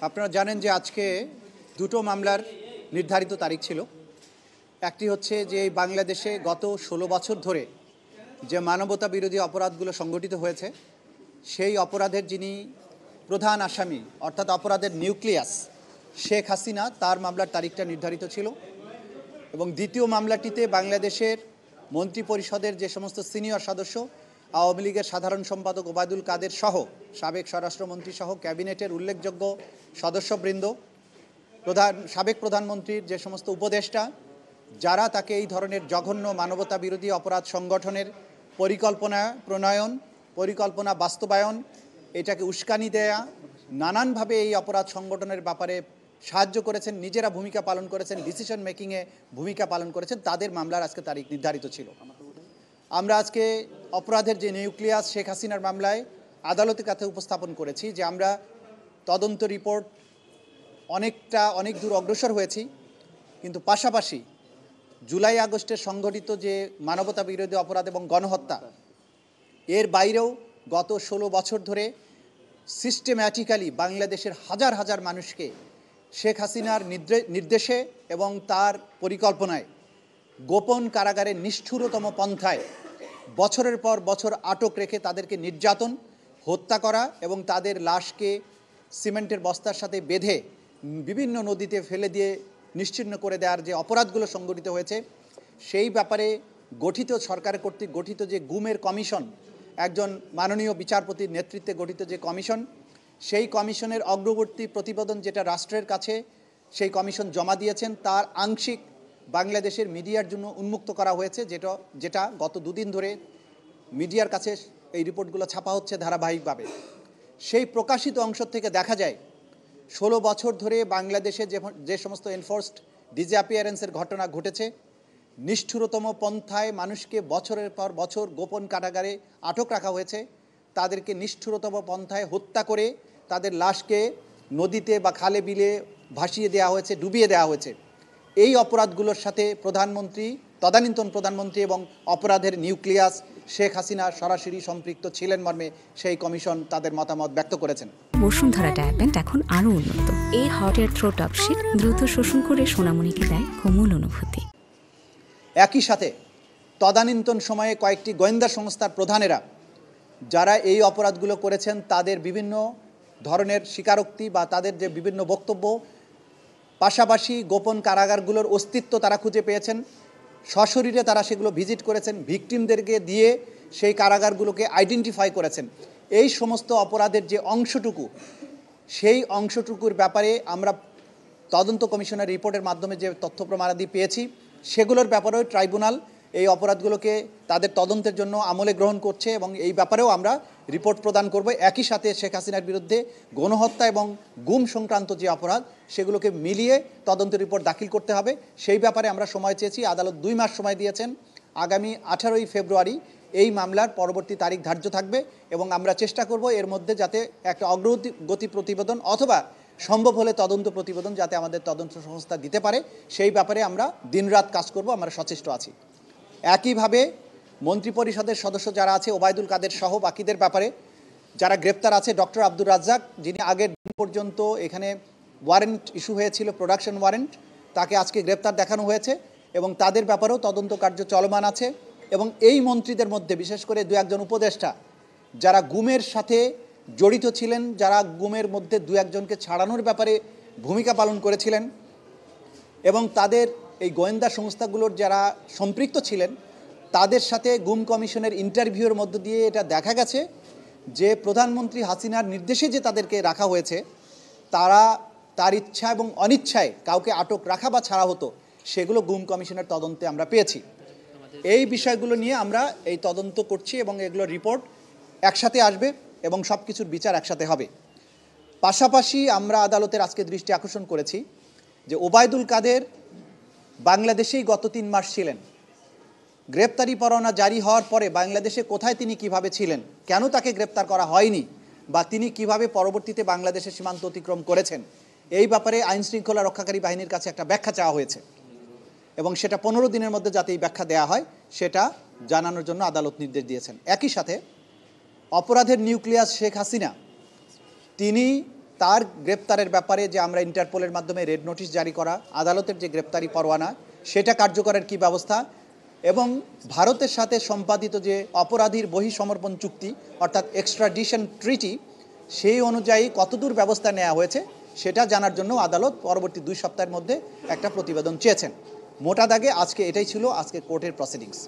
আপনারা জানেন যে আজকে দুটো মামলার নির্ধারিত তারিখ ছিল। একটি হচ্ছে যে বাংলাদেশে গত 16 বছর ধরে যে মানবতা বিরোধী অপরাধগুলো সংগঠিত হয়েছে সেই অপরাধের যিনি প্রধান আসামি অর্থাৎ অপরাধের নিউক্লিয়াস শেখ হাসিনা, তার মামলার তারিখটা নির্ধারিত ছিল। এবং দ্বিতীয় মামলাটিতে বাংলাদেশের মন্ত্রিপরিষদের যে সমস্ত সিনিয়র সদস্য, আওয়ামী লীগের সাধারণ সম্পাদক ওবায়দুল কাদের সহ সাবেক স্বরাষ্ট্রমন্ত্রী সহ ক্যাবিনেটের উল্লেখযোগ্য সদস্যবৃন্দ, সাবেক প্রধানমন্ত্রীর যে সমস্ত উপদেষ্টা, যারা তাকে এই ধরনের জঘন্য মানবতা বিরোধী অপরাধ সংগঠনের পরিকল্পনা প্রণয়ন, পরিকল্পনা বাস্তবায়ন, এটাকে উস্কানি দেয়া, নানানভাবে এই অপরাধ সংগঠনের ব্যাপারে সাহায্য করেছেন, নিজেরা ভূমিকা পালন করেছেন, ডিসিশন মেকিংয়ে ভূমিকা পালন করেছেন, তাদের মামলার আজকে তারিখ নির্ধারিত ছিল। আমরা আজকে অপরাধের যে নিউক্লিয়াস শেখ হাসিনার মামলায় আদালতের কাছে উপস্থাপন করেছি যে আমরা তদন্ত রিপোর্ট অনেক দূর অগ্রসর হয়েছি, কিন্তু পাশাপাশি জুলাই আগস্টের সংঘটিত যে মানবতা বিরোধী অপরাধ এবং গণহত্যা, এর বাইরেও গত 16 বছর ধরে সিস্টেম্যাটিক্যালি বাংলাদেশের হাজার হাজার মানুষকে শেখ হাসিনার নির্দেশে এবং তার পরিকল্পনায় গোপন কারাগারে নিষ্ঠুরতম পন্থায় বছরের পর বছর আটক রেখে তাদেরকে নির্যাতন, হত্যা করা এবং তাদের লাশকে সিমেন্টের বস্তার সাথে বেঁধে বিভিন্ন নদীতে ফেলে দিয়ে নিশ্চিহ্ন করে দেওয়ার যে অপরাধগুলো সংঘটিত হয়েছে, সেই ব্যাপারে সরকার কর্তৃক গঠিত যে গুমের কমিশন, একজন মাননীয় বিচারপতির নেতৃত্বে গঠিত যে কমিশন, সেই কমিশনের অগ্রবর্তী প্রতিবেদন যেটা রাষ্ট্রের কাছে সেই কমিশন জমা দিয়েছেন, তার আংশিক বাংলাদেশের মিডিয়ার জন্য উন্মুক্ত করা হয়েছে, যেটা গত দুদিন ধরে মিডিয়ার কাছে এই রিপোর্টগুলো ছাপা হচ্ছে ধারাবাহিকভাবে। সেই প্রকাশিত অংশ থেকে দেখা যায় 16 বছর ধরে বাংলাদেশে যে সমস্ত এনফোর্সড ডিসঅ্যাপিয়ারেন্সের ঘটনা ঘটেছে, নিষ্ঠুরতম পন্থায় মানুষকে বছরের পর বছর গোপন কারাগারে আটক রাখা হয়েছে, তাদেরকে নিষ্ঠুরতম পন্থায় হত্যা করে তাদের লাশকে নদীতে বা খালে বিলে ভাসিয়ে দেওয়া হয়েছে, ডুবিয়ে দেওয়া হয়েছে। এই অপরাধগুলোর সাথে তদানীন্তন প্রধানমন্ত্রী এবং অপরাধের নিউক্লিয়াস শেখ হাসিনা সরাসরি সম্পৃক্ত ছিলেন মর্মে সেই কমিশন তাদের মতামত ব্যক্ত করেছেন। বসুন্ধরা ট্যাবলেট এখন আরো উন্নত। এই হট এয়ার থ্রো টপশিট দ্রুত শোষণ করে সোনামণিকে দেয় কোমল অনুভূতি। একই সাথে তদানীন্তন সময়ে কয়েকটি গোয়েন্দা সংস্থার প্রধানেরা যারা এই অপরাধগুলো করেছেন, তাদের বিভিন্ন ধরনের স্বীকারোক্তি বা তাদের যে বিভিন্ন বক্তব্য, পাশাপাশি গোপন কারাগারগুলোর অস্তিত্ব তারা খুঁজে পেয়েছেন, সশরীরে তারা সেগুলো ভিজিট করেছেন, ভিকটিমদেরকে দিয়ে সেই কারাগারগুলোকে আইডেন্টিফাই করেছেন। এই সমস্ত অপরাধের যে অংশটুকু, সেই অংশটুকুর ব্যাপারে আমরা তদন্ত কমিশনের রিপোর্টের মাধ্যমে যে তথ্য প্রমাণাদি পেয়েছি, সেগুলোর ব্যাপারেও ট্রাইব্যুনাল এই অপরাধগুলোকে তাদের তদন্তের জন্য আমলে গ্রহণ করছে এবং এই ব্যাপারেও আমরা রিপোর্ট প্রদান করব। একই সাথে শেখ হাসিনার বিরুদ্ধে গণহত্যা এবং গুম সংক্রান্ত যে অপরাধ, সেগুলোকে মিলিয়ে তদন্ত রিপোর্ট দাখিল করতে হবে। সেই ব্যাপারে আমরা সময় চেয়েছি, আদালত 2 মাস সময় দিয়েছেন। আগামী 18ই ফেব্রুয়ারি এই মামলার পরবর্তী তারিখ ধার্য থাকবে এবং আমরা চেষ্টা করব এর মধ্যে যাতে একটা অগ্রগতি প্রতিবেদন অথবা সম্ভব হলে তদন্ত প্রতিবেদন যাতে আমাদের তদন্ত সংস্থা দিতে পারে, সেই ব্যাপারে আমরা দিনরাত কাজ করব, আমরা সচেষ্ট আছি। একইভাবে মন্ত্রিপরিষদের সদস্য যারা আছে, ওবায়দুল কাদের সহ বাকিদের ব্যাপারে যারা গ্রেপ্তার আছে, ডক্টর আব্দুর রাজ্জাক, যিনি আগের দিন পর্যন্ত এখানে ওয়ারেন্ট ইস্যু হয়েছিল, প্রোডাকশন ওয়ারেন্ট, তাকে আজকে গ্রেপ্তার দেখানো হয়েছে এবং তাদের ব্যাপারেও তদন্ত কার্য চলমান আছে। এবং এই মন্ত্রীদের মধ্যে বিশেষ করে 2-1 উপদেষ্টা যারা গুমের সাথে জড়িত ছিলেন, যারা গুমের মধ্যে 2-1জনকে ছাড়ানোর ব্যাপারে ভূমিকা পালন করেছিলেন এবং তাদের এই গোয়েন্দা সংস্থাগুলোর যারা সম্পৃক্ত ছিলেন, তাদের সাথে গুম কমিশনের ইন্টারভিউর মধ্য দিয়ে এটা দেখা গেছে যে প্রধানমন্ত্রী হাসিনার নির্দেশে যে তাদেরকে রাখা হয়েছে, তারা তার ইচ্ছা এবং অনিচ্ছায় কাউকে আটক রাখা বা ছাড়া হতো, সেগুলো গুম কমিশনের তদন্তে আমরা পেয়েছি। এই বিষয়গুলো নিয়ে আমরা এই তদন্ত করছি এবং এগুলো রিপোর্ট একসাথে আসবে এবং সব কিছুর বিচার একসাথে হবে। পাশাপাশি আমরা আদালতের আজকে দৃষ্টি আকর্ষণ করেছি যে ওবায়দুল কাদের বাংলাদেশেই গত 3 মাস ছিলেন। গ্রেপ্তারি পরোয়ানা জারি হওয়ার পরে বাংলাদেশে কোথায় তিনি কিভাবে ছিলেন, কেন তাকে গ্রেপ্তার করা হয়নি, বা তিনি কিভাবে পরবর্তীতে বাংলাদেশের সীমান্ত অতিক্রম করেছেন, এই ব্যাপারে আইন শৃঙ্খলা রক্ষাকারী বাহিনীর কাছে একটা ব্যাখ্যা চাওয়া হয়েছে এবং সেটা 15 দিনের মধ্যে যাতে এই ব্যাখ্যা দেওয়া হয় সেটা জানানোর জন্য আদালত নির্দেশ দিয়েছেন। একই সাথে অপরাধের নিউক্লিয়াস শেখ হাসিনা, তিনি তার গ্রেপ্তারের ব্যাপারে যে আমরা ইন্টারপোলের মাধ্যমে রেড নোটিশ জারি করা, আদালতের যে গ্রেপ্তারি পরোয়ানা সেটা কার্যকরের কী ব্যবস্থা, এবং ভারতের সাথে সম্পাদিত যে অপরাধীর বহিঃসমর্পণ চুক্তি অর্থাৎ এক্সট্রাডিশন ট্রিটি, সেই অনুযায়ী কতদূর ব্যবস্থা নেওয়া হয়েছে সেটা জানার জন্য আদালত পরবর্তী 2 সপ্তাহের মধ্যে একটা প্রতিবেদন চেয়েছেন। মোটা দাগে আজকে এটাই ছিল আজকে কোর্টের প্রসিডিংস।